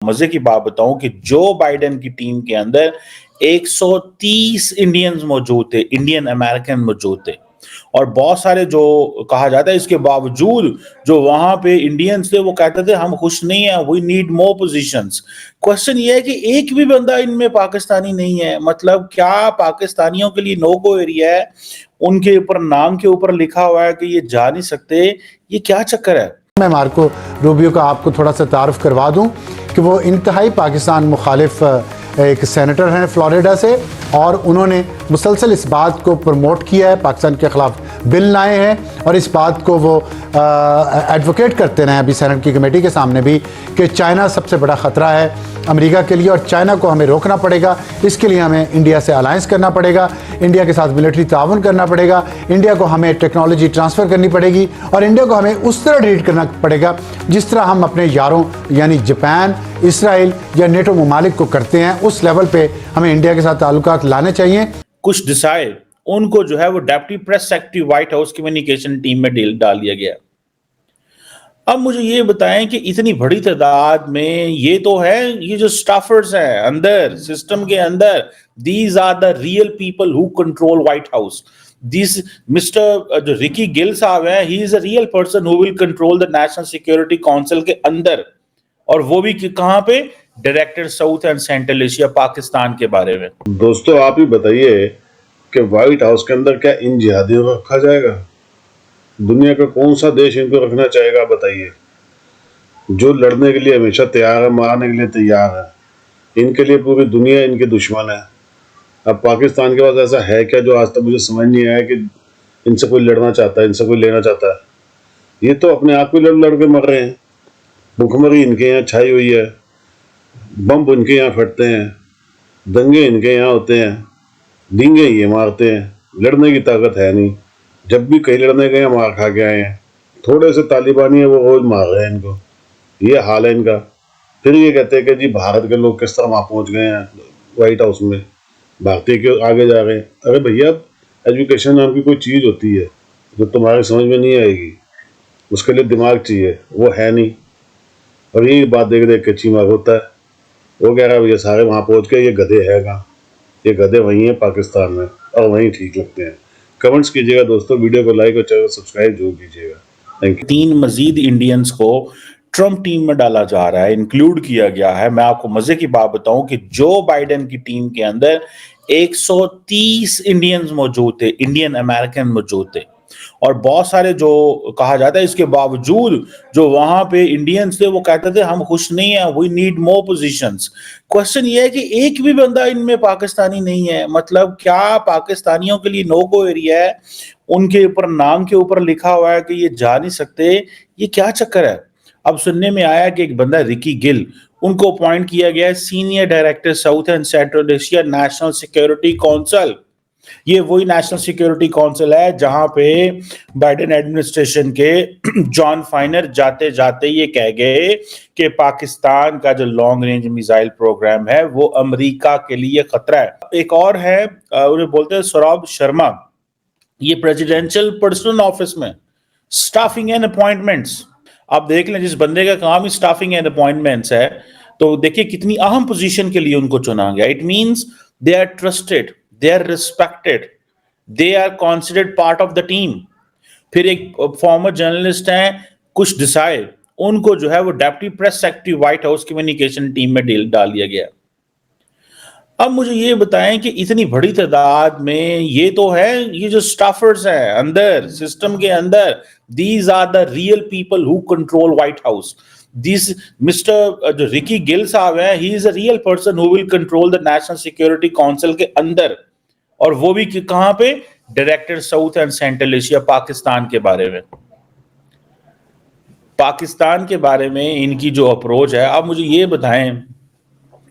मजे की बात बताऊं कि जो बाइडेन की टीम के अंदर 130 इंडियंस मौजूद थे, इंडियन अमेरिकन मौजूद थे, और बहुत सारे जो कहा जाता है इसके बावजूद जो वहां पे इंडियंस थे वो कहते थे हम खुश नहीं है, we need more positions. Question ये है कि एक भी बंदा इनमें पाकिस्तानी नहीं है। मतलब क्या पाकिस्तानियों के लिए नो गो एरिया है? उनके ऊपर नाम के ऊपर लिखा हुआ है कि ये जा नहीं सकते। ये क्या चक्कर है? मैं मार्को रूबियो का आपको थोड़ा सा तारुफ करवा दूं कि वो इंतहाई पाकिस्तान मुखालिफ एक सेनेटर हैं फ्लोरिडा से, और उन्होंने मुसलसल इस बात को प्रमोट किया है, पाकिस्तान के ख़िलाफ़ बिल लाए हैं और इस बात को वो एडवोकेट करते रहे अभी सेनेट की कमेटी के सामने भी कि चाइना सबसे बड़ा ख़तरा है अमेरिका के लिए और चाइना को हमें रोकना पड़ेगा। इसके लिए हमें इंडिया से अलायंस करना पड़ेगा, इंडिया के साथ मिलिट्री ताउन करना पड़ेगा, इंडिया को हमें टेक्नोलॉजी ट्रांसफ़र करनी पड़ेगी और इंडिया को हमें उस तरह ट्रीट करना पड़ेगा जिस तरह हम अपने यारों यानी जापान, इसराइल या नेटो ममालिक को करते हैं। उस लेवल पे हमें इंडिया के साथ ताल्लुकात लाने चाहिए। कुछ डिसाइड उनको जो है वो deputy press secretary white house communication team में डाल दिया गया। अब मुझे ये बताएं कि इतनी बड़ी तादाद में ये तो है, ये जो स्टाफर्स हैं अंदर सिस्टम के अंदर, these are the real people who control White House. This mister जो रिकी गिल साहब हैं, he is a real person who will control the National Security Council के अंदर, और वो भी कहां पे? Director South and Central Asia Pakistan के बारे में। दोस्तों आप ही बताइए कि व्हाइट हाउस के अंदर क्या इन जिहादियों को रखा जाएगा? दुनिया का कौन सा देश इनको रखना चाहेगा बताइए? जो लड़ने के लिए हमेशा तैयार है, मारने के लिए तैयार है, इनके लिए पूरी दुनिया इनके दुश्मन है। अब पाकिस्तान के पास ऐसा है क्या जो आज तक मुझे समझ नहीं आया कि इनसे कोई लड़ना चाहता है, इनसे कोई लेना चाहता है? ये तो अपने आप को लड़ लड़ के मर रहे हैं। भुखमरी इनके यहाँ छाई हुई है, बम इनके यहाँ फटते हैं, दंगे इनके यहाँ होते हैं, डींगे ये मारते हैं, लड़ने की ताकत है नहीं। जब भी कहीं लड़ने गए मार खा के आए हैं। थोड़े से तालिबानी है वो रोज मार रहे हैं इनको, ये हाल है इनका। फिर ये कहते हैं कि जी भारत के लोग किस तरह वहाँ पहुँच गए हैं व्हाइट हाउस में, भारतीय क्यों आगे जा रहे हैं। अरे भैया, एजुकेशन नाम की कोई चीज़ होती है जो तुम्हारे समझ में नहीं आएगी, उसके लिए दिमाग चाहिए, वो है नहीं। और यही बात देख देख के चीमा होता है। वो कह रहा है भैया सारे वहाँ पहुँच के ये गधे है कहाँ? ये गधे वहीं हैं पाकिस्तान में और वहीं ठीक लगते हैं। कमेंट्स कीजिएगा दोस्तों, वीडियो को लाइक और चैनल सब्सक्राइब जरूर कीजिएगा। Thank you. 3 मजीद इंडियंस को ट्रम्प टीम में डाला जा रहा है, इंक्लूड किया गया है। मैं आपको मजे की बात बताऊं कि जो बाइडेन की टीम के अंदर 130 इंडियंस मौजूद थे, इंडियन अमेरिकन मौजूद थे, और बहुत सारे जो कहा जाता है इसके बावजूद जो वहां पे इंडियंस थे वो कहते थे हम खुश नहीं है, we need more positions. Question ये है कि एक भी बंदा इनमें पाकिस्तानी नहीं है। मतलब क्या पाकिस्तानियों के लिए नो गो एरिया है? उनके ऊपर नाम के ऊपर लिखा हुआ है कि ये जा नहीं सकते। ये क्या चक्कर है? अब सुनने में आया कि एक बंदा रिकी गिल, उनको अपॉइंट किया गया है senior director South and Central Asia national Security council. ये वही नेशनल सिक्योरिटी काउंसिल है जहां पे बाइडेन एडमिनिस्ट्रेशन के जॉन फाइनर जाते जाते ये कह गए कि पाकिस्तान का जो लॉन्ग रेंज मिसाइल प्रोग्राम है वो अमेरिका के लिए खतरा है। एक और है, उन्हें बोलते हैं सौरभ शर्मा, ये प्रेसिडेंशियल पर्सनल ऑफिस में स्टाफिंग एंड अपॉइंटमेंट्स। आप देख लें, जिस बंदे का काम ही स्टाफिंग एंड अपॉइंटमेंट्स है, तो देखिए कितनी अहम पोजीशन के लिए उनको चुना गया। It means they are trusted, they are respected, they are considered part of the team. फिर एक फॉर्मर जर्नलिस्ट हैं कुछ डिसाइड, उनको जो है वो deputy press secretary white house communication team में डाल दिया गया। अब मुझे ये बताएं कि इतनी बड़ी तादाद में ये तो है, ये जो स्टाफर्स हैं अंदर सिस्टम के अंदर, these are the real people who control White House. This mister जो रिकी गिल साहब हैं, he is a real person who will control the National Security Council के अंदर, और वो भी कहां पे? Director South and Central Asia Pakistan के बारे में। पाकिस्तान के बारे में इनकी जो अप्रोच है, आप मुझे ये बताएं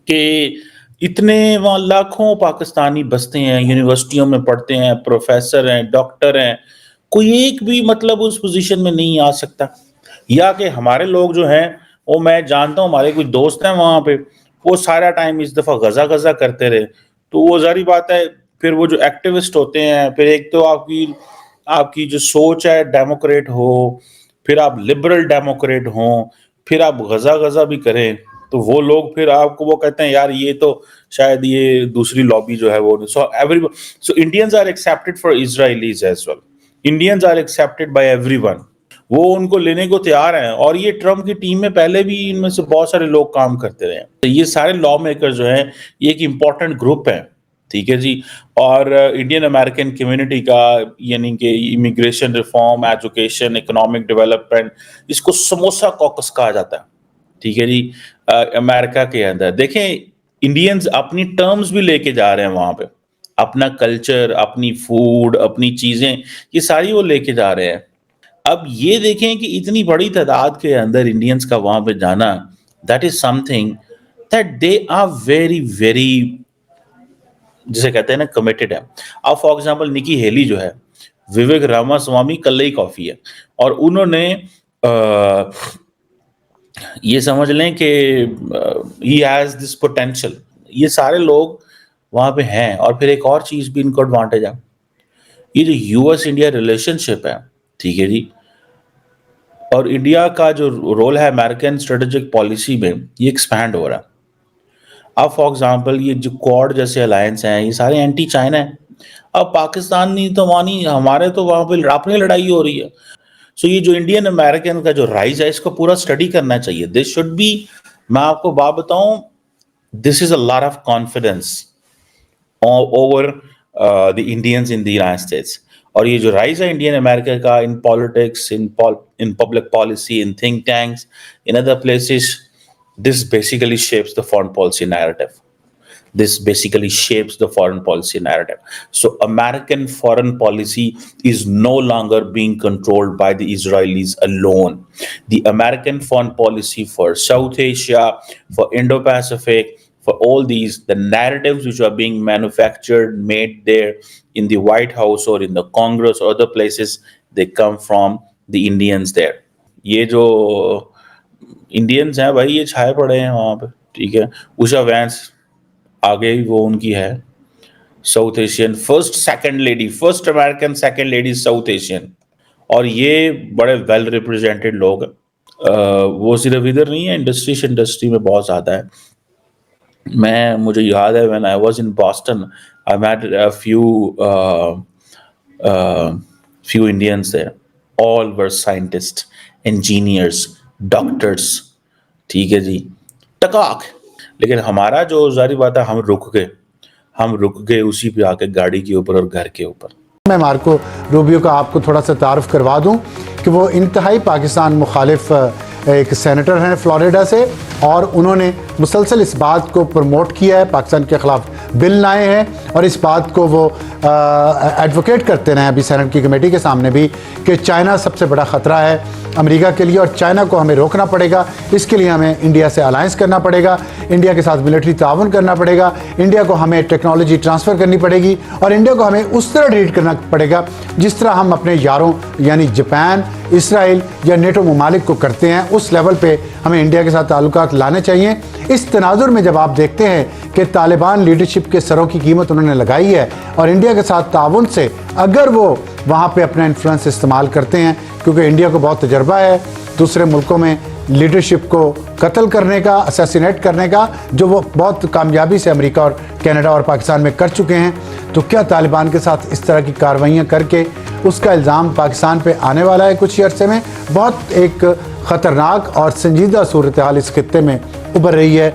कि इतने वहां लाखों पाकिस्तानी बसते हैं, यूनिवर्सिटियों में पढ़ते हैं, प्रोफेसर हैं, डॉक्टर हैं, कोई एक भी मतलब उस पोजीशन में नहीं आ सकता। या कि हमारे लोग जो हैं, वो मैं जानता हूं, हमारे कुछ दोस्त हैं वहां पे, वो सारा टाइम इस दफा गजा गजा करते रहे, तो वो जारी बात है। फिर वो जो एक्टिविस्ट होते हैं, फिर एक तो आपकी आपकी जो सोच है डेमोक्रेट हो, फिर आप लिबरल डेमोक्रेट हो, फिर आप गजा गजा भी करें, तो वो लोग फिर आपको वो कहते हैं यार ये तो शायद ये दूसरी लॉबी जो है वो so Indians are accepted for Israelis as well, Indians are accepted by everyone, वो उनको लेने को तैयार हैं। और ये ट्रम्प की टीम में पहले भी इनमें से बहुत सारे लोग काम करते रहे हैं। तो ये सारे लॉ मेकर जो हैं ये एक इम्पॉर्टेंट ग्रुप है, ठीक है जी। और इंडियन अमेरिकन कम्युनिटी का यानी कि immigration reform, education, economic development, इसको समोसा कॉकस कहा जाता है, ठीक है जी। अमेरिका के अंदर देखें इंडियंस अपनी टर्म्स भी लेके जा रहे हैं वहां पे, अपना कल्चर, अपनी फूड, अपनी चीजें, ये सारी वो लेके जा रहे हैं। अब ये देखें कि इतनी बड़ी तादाद के अंदर इंडियंस का वहां पे जाना, that is something that they are very very, जिसे कहते हैं ना, कमिटेड है। अब फॉर एग्जांपल निकी हेली जो है, विवेक रामास्वामी कल्लई कॉफी है, और उन्होंने ये समझ लें कि ही हैज दिस पोटेंशियल, ये सारे लोग वहां पे हैं। और फिर एक और चीज भी इनको एडवांटेज है, ये जो यूएस इंडिया रिलेशनशिप है, ठीक है जी, और इंडिया का जो रोल है अमेरिकन स्ट्रेटेजिक पॉलिसी में, ये एक्सपैंड हो रहा है। अब फॉर एग्जांपल ये जो क्वाड जैसे अलायंस हैं, ये सारे एंटी चाइना है। अब पाकिस्तान नहीं तो मानी, हमारे तो वहां पे अपनी लड़ाई हो रही है। सो ये जो इंडियन अमेरिकन का जो राइज है, इसको पूरा स्टडी करना चाहिए। दिस शुड बी, मैं आपको बात बताऊं, this is a lot of confidence over the Indians in the United states. और ये जो राइज है इंडियन अमेरिका का in politics, in public policy, in think tanks, in other places, this basically shapes the foreign policy narrative. This basically shapes the foreign policy narrative. So American foreign policy is no longer being controlled by the Israelis alone. The American foreign policy for South Asia, for Indo-Pacific, for all these, the narratives which are being manufactured, made there in the White House or in the Congress or other places, they come from the Indians there. ये जो Indians हैं भाई, ये छाए पड़े हैं वहां पे, ठीक है। उषा वैंस आगे ही वो उनकी है, south Asian first second lady, first American second lady south Asian, और ये बड़े वेल रिप्रेजेंटेड लोग हैं। वो सिर्फ इधर नहीं है, इंडस्ट्री में बहुत ज्यादा है। मुझे याद है when I was in Boston, I met a few Indians there, all were scientists, engineers, doctors, ठीक है जी, टकाक। लेकिन हमारा जो जारी बात है, हम रुक गए उसी पे आके, गाड़ी के ऊपर और घर के ऊपर। मैं मार्को रूबियो का आपको थोड़ा सा तारुफ करवा दूं कि वो इंतहाई पाकिस्तान मुखालिफ एक सेनेटर हैं फ्लोरिडा से, और उन्होंने मुसलसल इस बात को प्रमोट किया है, पाकिस्तान के ख़िलाफ़ बिल लाए हैं, और इस बात को वो एडवोकेट करते रहे अभी सेनेट की कमेटी के सामने भी, कि चाइना सबसे बड़ा ख़तरा है अमेरिका के लिए, और चाइना को हमें रोकना पड़ेगा। इसके लिए हमें इंडिया से अलायंस करना पड़ेगा, इंडिया के साथ मिलिट्री ताउन करना पड़ेगा, इंडिया को हमें टेक्नोलॉजी ट्रांसफ़र करनी पड़ेगी, और इंडिया को हमें उस तरह ट्रीट करना पड़ेगा जिस तरह हम अपने यारों यानी जापान, इसराइल या नेटो ममालिक को करते हैं। उस लेवल पे हमें इंडिया के साथ ताल्लुकात लाने चाहिए। इस तनाजुर में जब आप देखते हैं कि तालिबान लीडरशिप के सरों की कीमत उन्होंने लगाई है, और इंडिया के साथ ताउन से अगर वो वहाँ पे अपना इन्फ्लुएंस इस्तेमाल करते हैं, क्योंकि इंडिया को बहुत तजर्बा है दूसरे मुल्कों में लीडरशिप को कत्ल करने का, असैसिनेट करने का, जो वो बहुत कामयाबी से अमेरिका और कनाडा और पाकिस्तान में कर चुके हैं, तो क्या तालिबान के साथ इस तरह की कार्रवाइयाँ करके उसका इल्ज़ाम पाकिस्तान पे आने वाला है कुछ ही अरसे में? बहुत एक ख़तरनाक और संजीदा सूरत हाल इस खित्ते में उभर रही है।